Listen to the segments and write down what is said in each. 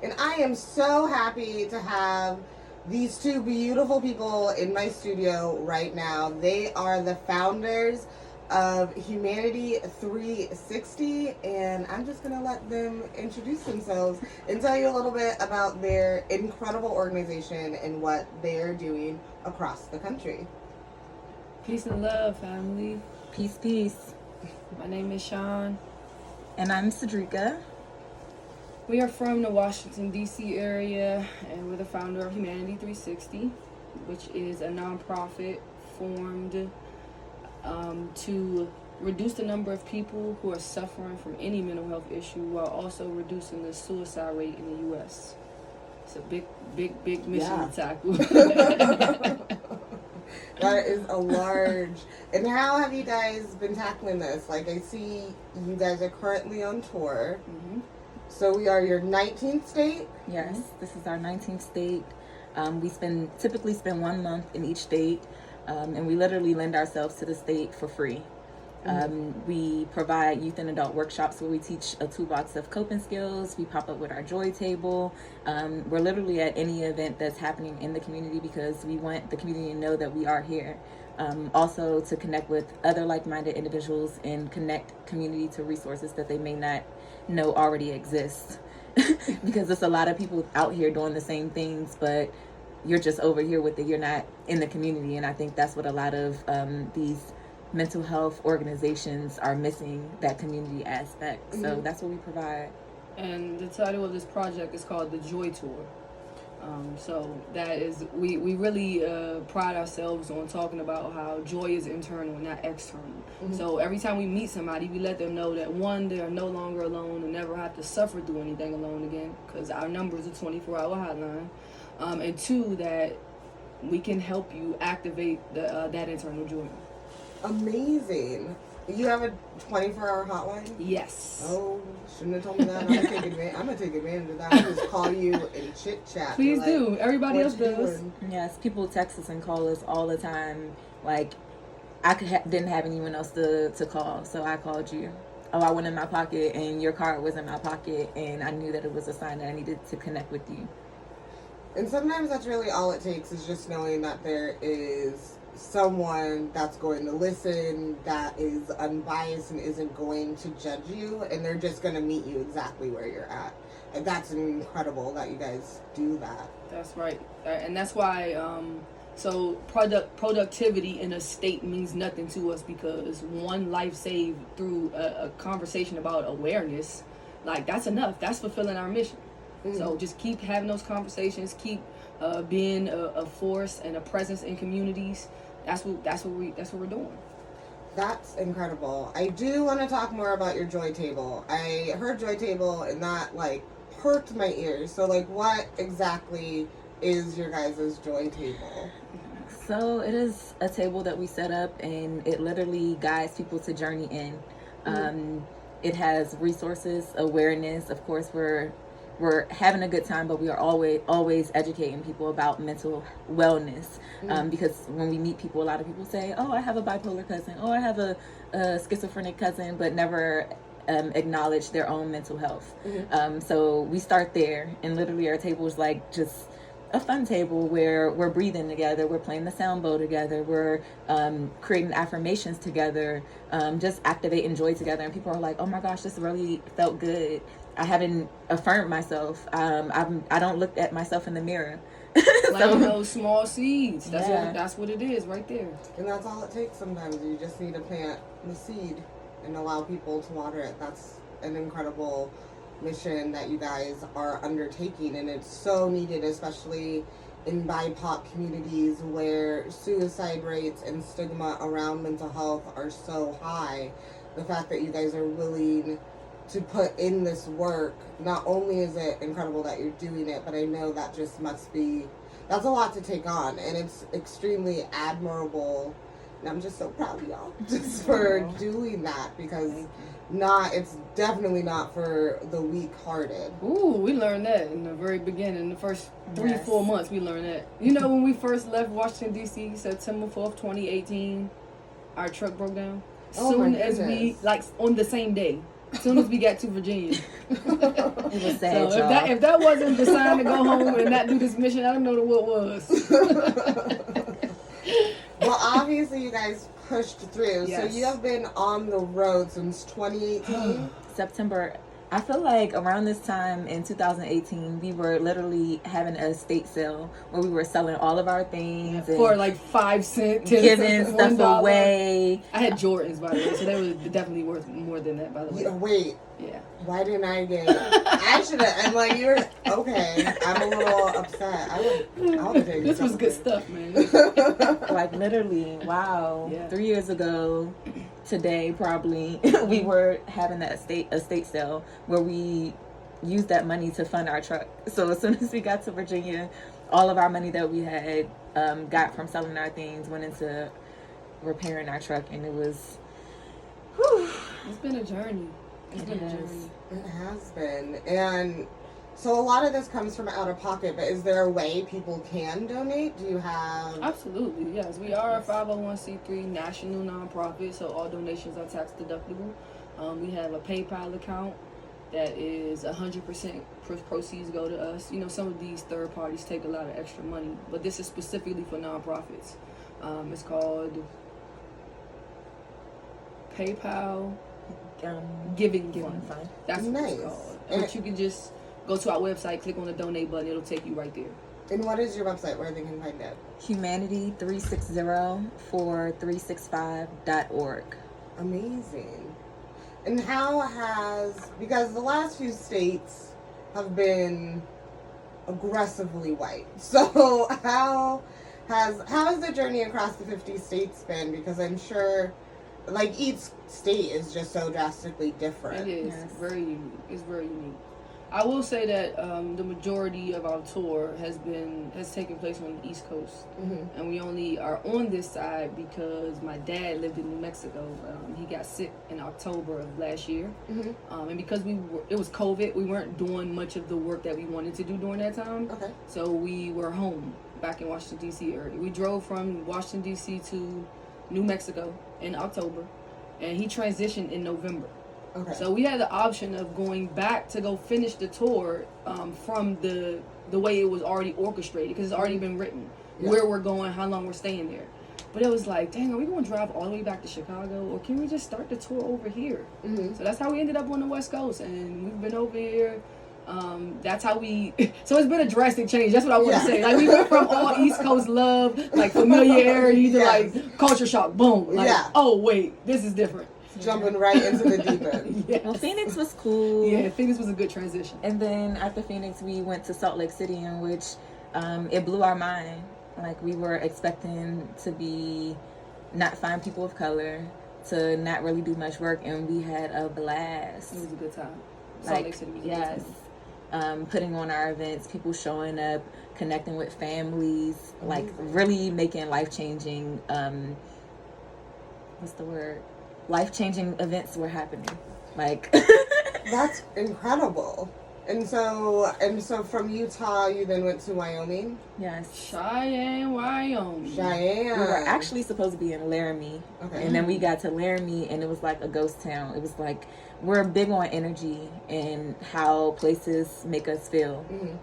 And I am so happy to have these two beautiful people in my studio right now. They are the founders of Humanity 360, and I'm just going to let them introduce themselves and tell you a little bit about their incredible organization and what they're doing across the country. Peace and love, family. Peace, peace. My name is Sean. And I'm Cedrica. We are from the Washington, D.C. area, and we're the founder of Humanity 360, which is a nonprofit formed to reduce the number of people who are suffering from any mental health issue while also reducing the suicide rate in the U.S. It's a big mission to tackle. That is a large. And how have you guys been tackling this? Like, I see you guys are currently on tour. Mm-hmm. So we are your 19th state? Yes, this is our 19th state. We typically spend 1 month in each state, and we literally lend ourselves to the state for free. We provide youth and adult workshops where we teach a toolbox of coping skills. We pop up with our joy table. We're literally at any event that's happening in the community because we want the community to know that we are here. Also to connect with other like-minded individuals and connect community to resources that they may not know already exist. Because there's a lot of people out here doing the same things, but you're just over here with it. You're not in the community. And I think that's what a lot of these mental health organizations are missing, that community aspect. Mm-hmm. So that's what we provide. And the title of this project is called the Joy Tour. So that is, we really pride ourselves on talking about how joy is internal, not external. Mm-hmm. So every time we meet somebody, we let them know that one, they are no longer alone and never have to suffer through anything alone again, because our number is a 24-hour hotline. And two, that we can help you activate that internal joy. Amazing. You have a 24-hour hotline? Yes. Oh, shouldn't have told me that. I'm gonna take advantage of that. I'll just call you and chit chat. Please do. Everybody else does. Yes, people text us and call us all the time. Like, I didn't have anyone else to call, so I called you. Oh, I went in my pocket and your card was in my pocket, and I knew that it was a sign that I needed to connect with you. And sometimes that's really all it takes, is just knowing that there is someone that's going to listen, that is unbiased and isn't going to judge you, and they're just going to meet you exactly where you're at. And that's incredible that you guys do that. That's right. And that's why so productivity in a state means nothing to us, because one life saved through a conversation about awareness, like, that's enough. That's fulfilling our mission. Mm-hmm. So just keep having those conversations, keep being a force and a presence in communities. That's what we're doing. That's incredible. I do want to talk more about your joy table. I heard joy table and that perked my ears. So what exactly is your guys' joy table? So it is a table that we set up, and it literally guides people to journey in. Mm-hmm. It has resources, awareness. Of course, we're having a good time, but we are always educating people about mental wellness. Mm-hmm. Because when we meet people, a lot of people say, oh, I have a bipolar cousin, or I have a schizophrenic cousin, but never acknowledge their own mental health. Mm-hmm. So we start there, and literally our table is just a fun table where we're breathing together, we're playing the sound bowl together, we're creating affirmations together, just activating joy together. And people are like, oh my gosh, this really felt good. I haven't affirmed myself. I don't look at myself in the mirror. Planting those small seeds. That's what it is right there. And that's all it takes sometimes. You just need to plant the seed and allow people to water it. That's an incredible mission that you guys are undertaking, and it's so needed, especially in BIPOC communities where suicide rates and stigma around mental health are so high. The fact that you guys are willing to put in this work, not only is it incredible that you're doing it, but I know that just that's a lot to take on, and it's extremely admirable, and I'm just so proud of y'all just for doing that, because it's definitely not for the weak-hearted. Ooh, we learned that in the very beginning. The first 3-4 months, we learned that. You know, when we first left Washington, D.C., September 4th, 2018, our truck broke down. Soon as we, on the same day. as soon as we got to Virginia. It was sad, So y'all. if that wasn't the sign to go home and not do this mission, I don't know what was. Well, obviously you guys pushed through. Yes. So you have been on the road since 2018? September. I feel like around this time in 2018, we were literally having a estate sale where we were selling all of our things and For like 5 cents, 10 giving cents, stuff $1. away. I had Jordans, by the way, so they were definitely worth more than that, by the way. Yeah, wait. Yeah. Why didn't I get... I should have... And like, you're... Okay. I'm a little upset. I would have taken This was something. good stuff, man. Like literally, wow. Yeah. 3 years ago, today probably, we were having that estate sale where we used that money to fund our truck. So as soon as we got to Virginia, all of our money that we had got from selling our things went into repairing our truck, and it was... Whew. It's been a journey. It's been a Yes. journey. It has been. And so a lot of this comes from out of pocket, but is there a way people can donate? Do you have... Absolutely, yes. We are a 501c3 national nonprofit, so all donations are tax deductible. We have a PayPal account that is 100% proceeds go to us. You know, some of these third parties take a lot of extra money, but this is specifically for nonprofits. It's called PayPal Giving Fund. That's what Nice. it's called. But you can just go to our website, click on the donate button, it'll take you right there. And what is your website where they can find it? Humanity3604365.org. Amazing. And how has... Because the last few states have been aggressively white. So how has the journey across the 50 states been? Because I'm sure... Like, each state is just so drastically different. It is Yes. very unique. It's very unique. I will say that the majority of our tour has taken place on the East Coast, Mm-hmm. and we only are on this side because my dad lived in New Mexico. He got sick in October of last year, Mm-hmm. and because it was COVID, we weren't doing much of the work that we wanted to do during that time. Okay. So we were home back in Washington D.C. area. We drove from Washington D.C. to New Mexico in October, and he transitioned in November. Okay. So we had the option of going back to go finish the tour from the way it was already orchestrated, because it's already been written, Yeah. where we're going, how long we're staying there. But it was like, dang, are we going to drive all the way back to Chicago, or can we just start the tour over here? Mm-hmm. So that's how we ended up on the West Coast, and we've been over here. That's how we... So it's been a drastic change. That's what I want to Yeah. say. Like, we went from all East Coast love, like familiarity, to Yes. like culture shock. Boom. Like, Yeah. oh wait, this is different. Jumping right into the deep end. Yes. Well, Phoenix was cool. Yeah, Phoenix was a good transition. And then after Phoenix, we went to Salt Lake City, in which it blew our mind. Like, we were expecting to not find people of color, to not really do much work, and we had a blast. It was a good time. Salt Lake City was a good yes. time. Putting on our events, people showing up, connecting with families, like really making life-changing, what's the word? Life-changing events were happening. Like, That's incredible. And so from Utah, you then went to Wyoming? yes. Cheyenne, Wyoming. Cheyenne. We were actually supposed to be in Laramie. Okay. And then we got to Laramie, and it was like a ghost town. It was like, we're big on energy and how places make us feel. Mm-hmm.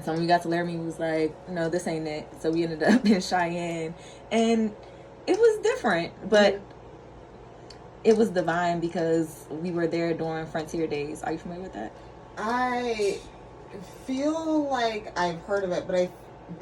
So when we got to Laramie, we was like, no, this ain't it. So we ended up in Cheyenne. And it was different, but it was divine because we were there during Frontier Days. Are you familiar with that? I feel like I've heard of it, but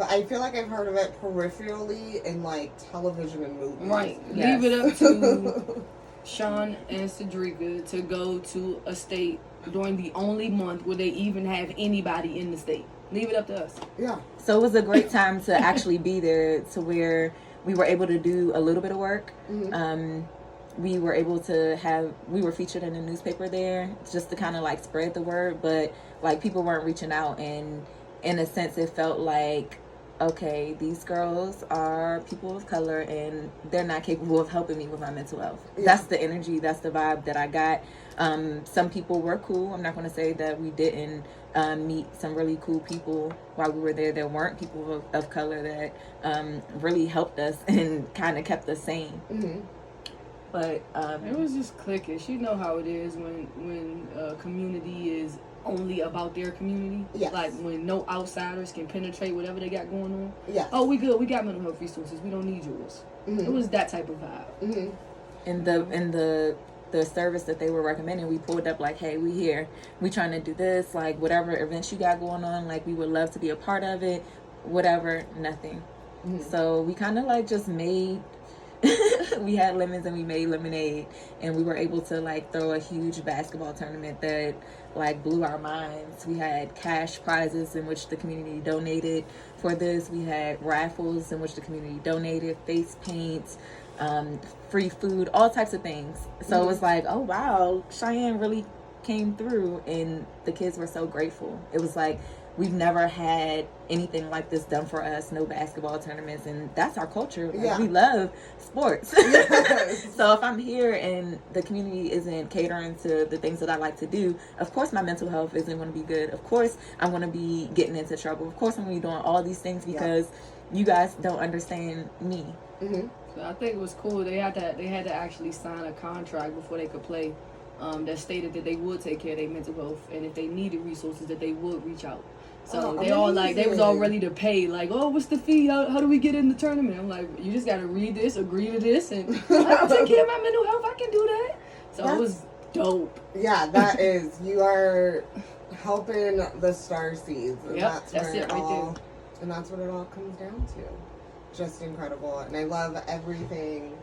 I feel like I've heard of it peripherally in like television and movies. Right. Yes. Leave it up to Sean and Cedrica to go to a state during the only month where they even have anybody in the state. Leave it up to us. Yeah. So it was a great time to actually be there, to where we were able to do a little bit of work. Mm-hmm. We were able to we were featured in the newspaper there just to kind of like spread the word, but like people weren't reaching out, and in a sense it felt like, okay, these girls are people of color and they're not capable of helping me with my mental health. Yeah. That's the energy, that's the vibe that I got. Some people were cool. I'm not going to say that we didn't meet some really cool people while we were there. There weren't people of color that really helped us and kind of kept us sane. Mm-hmm. But it was just cliquish. You know how it is when a community is only about their community. Yes. Like when no outsiders can penetrate whatever they got going on. Yes. Oh, we good. We got mental health resources. We don't need yours. Mm-hmm. It was that type of vibe. Mm-hmm. in the service that they were recommending, we pulled up like, hey, we here, we trying to do this, like whatever events you got going on, like we would love to be a part of it, whatever. Nothing. Mm-hmm. So we kind of like just made we had lemons and we made lemonade, and we were able to like throw a huge basketball tournament that like blew our minds. We had cash prizes in which the community donated for this. We had raffles in which the community donated, face paints, free food, all types of things. So it was like, oh wow, Cheyenne really came through, and the kids were so grateful. It was like, we've never had anything like this done for us, no basketball tournaments, and that's our culture. Like, we love sports. Yes. So if I'm here and the community isn't catering to the things that I like to do, of course my mental health isn't going to be good. Of course I'm going to be getting into trouble. Of course I'm going to be doing all these things because you guys don't understand me. Mm-hmm. So I think it was cool. They had to actually sign a contract before they could play. That stated that they would take care of their mental health, and if they needed resources, that they would reach out. So they all like, they was all ready to pay. Like, oh, what's the fee? How do we get in the tournament? I'm like, you just got to read this, agree to this, and I can take care of my mental health. I can do that. So it was dope. Yeah, that is. You are helping the star seeds. And Yep, that's it right there. And that's what it all comes down to. Just incredible. And I love everything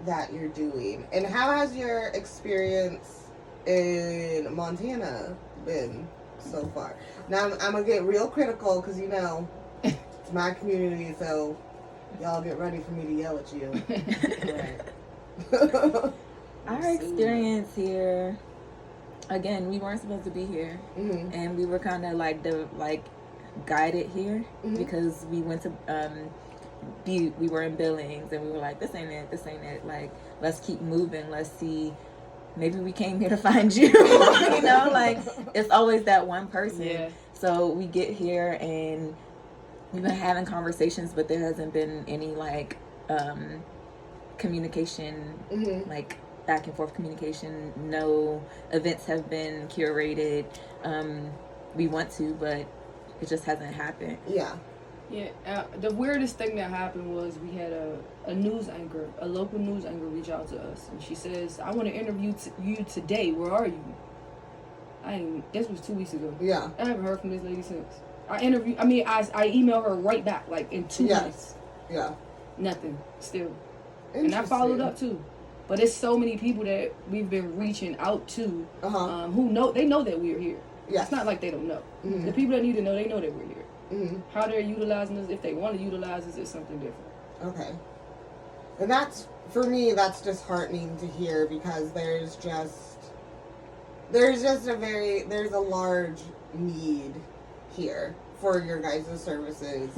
that you're doing. And how has your experience in Montana been so far? Now I'm gonna get real critical because you know it's my community, so y'all get ready for me to yell at you. Right. Our experience here, again, we weren't supposed to be here, and we were kind of like guided here because we went to we were in Billings, and we were like, this ain't it, like, let's keep moving, let's see, maybe we came here to find you. You know, like, it's always that one person. Yeah. So we get here and we've been having conversations, but there hasn't been any like communication, like back and forth communication. No events have been curated. We want to, but it just hasn't happened. Yeah. Yeah, the weirdest thing that happened was we had a news anchor, a local news anchor, reach out to us, and she says, "I want to interview you today. Where are you?" This was 2 weeks ago. Yeah. I haven't heard from this lady since. I emailed her right back, like in 2 minutes. Yeah. Nothing. Still. And I followed up too. But it's so many people that we've been reaching out to, who know that we're here. Yes. It's not like they don't know. Mm-hmm. The people that need to know, they know that we're here. Mm-hmm. How they're utilizing us, if they want to utilize us, is something different. Okay. And that's, for me, that's disheartening to hear because there's a large need here for your guys' services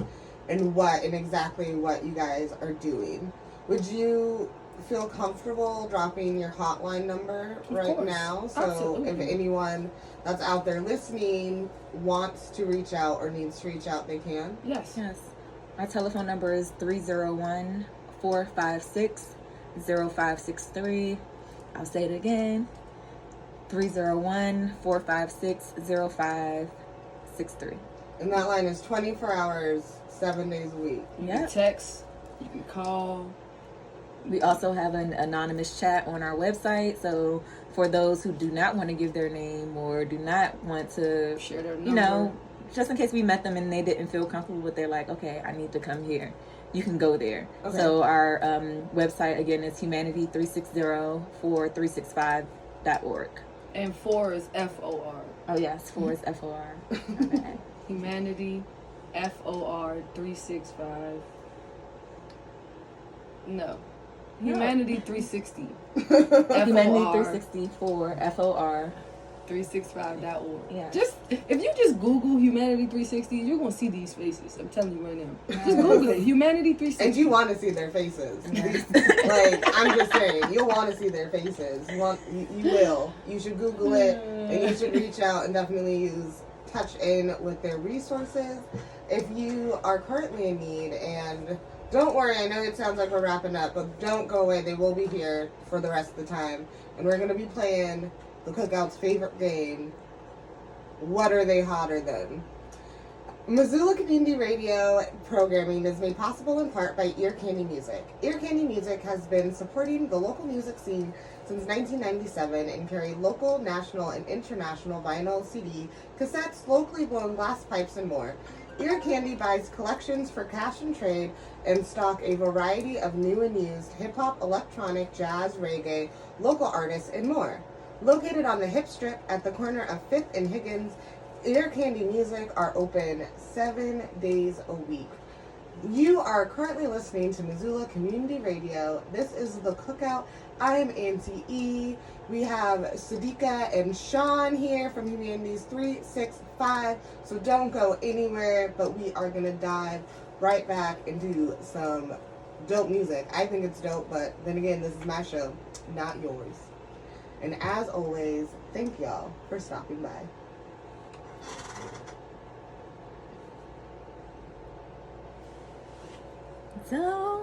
and exactly what you guys are doing. Would you feel comfortable dropping your hotline number right now? So Absolutely. If anyone that's out there listening wants to reach out or needs to reach out, they can? Yes. Our telephone number is 301-456-0563. I'll say it again. 301-456-0563. And that line is 24 hours, 7 days a week. You can text, you can call. We also have an anonymous chat on our website, so for those who do not want to give their name or do not want to Share their number. You know, just in case we met them and they didn't feel comfortable with, they're like, okay, I need to come here. You can go there. Okay. So our website, again, is humanity3604365.org. And 4 is FOR. Oh, yes, 4 is FOR. My bad. Humanity, FOR 365. No. Humanity 360. Humanity 364 FOR 365.org. Yeah. If you just Google Humanity 360, you're gonna see these faces. I'm telling you right now. Just Google it, Humanity 360. And you want to see their faces. Like, I'm just saying, you'll want to see their faces. You will. You should Google it, and you should reach out and definitely touch in with their resources. If you are currently in need and Don't worry, I know it sounds like we're wrapping up, but don't go away. They will be here for the rest of the time. And we're going to be playing the Cookout's favorite game, What Are They Hotter Than? Missoula Community Radio programming is made possible in part by Ear Candy Music. Ear Candy Music has been supporting the local music scene since 1997 and carry local, national, and international vinyl, CD, cassettes, locally blown glass pipes, and more. Ear Candy buys collections for cash and trade and stock a variety of new and used hip-hop, electronic, jazz, reggae, local artists, and more. Located on the Hip Strip at the corner of 5th and Higgins, Ear Candy Music are open 7 days a week. You are currently listening to Missoula Community Radio. This is The Cookout. I am Auntie E. We have Sadiqa and Sean here from Humanities 365. So don't go anywhere, but we are going to dive right back into some dope music. I think it's dope, but then again, this is my show, not yours. And as always, thank y'all for stopping by. So